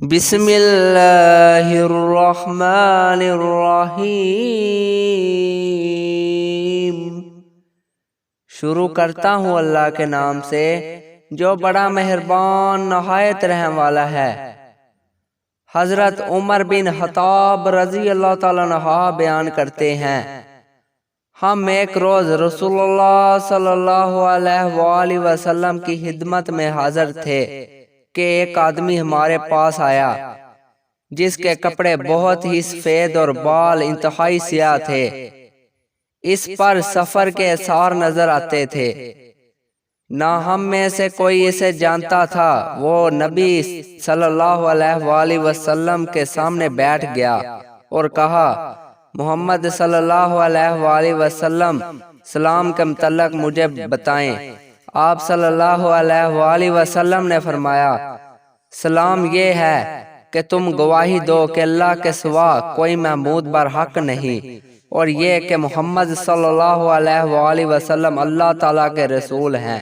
بسم اللہ الرحمن الرحیم۔ شروع کرتا ہوں اللہ کے نام سے جو بڑا مہربان نہایت رحم والا ہے۔ حضرت عمر بن خطاب رضی اللہ تعالیٰ عنہ بیان کرتے ہیں، ہم ایک روز رسول اللہ صلی اللہ علیہ وآلہ وسلم کی خدمت میں حاضر تھے کہ ایک آدمی ہمارے پاس آیا جس کے کپڑے بہت ہی سفید اور بال انتہائی سیاہ تھے، اس پر سفر کے آثار نظر آتے تھے، نہ ہم میں سے کوئی اسے جانتا تھا۔ وہ نبی صلی اللہ علیہ وآلہ وسلم کے سامنے بیٹھ گیا اور کہا، محمد صلی اللہ علیہ وآلہ وسلم سلام کے متعلق مجھے بتائیں۔ آپ صلی اللہ علیہ وآلہ وسلم نے فرمایا، سلام یہ ہے کہ تم گواہی دو کہ اللہ کے سوا کوئی معبود برحق نہیں، اور یہ کہ محمد صلی اللہ علیہ وآلہ وسلم اللہ تعالیٰ کے رسول ہیں۔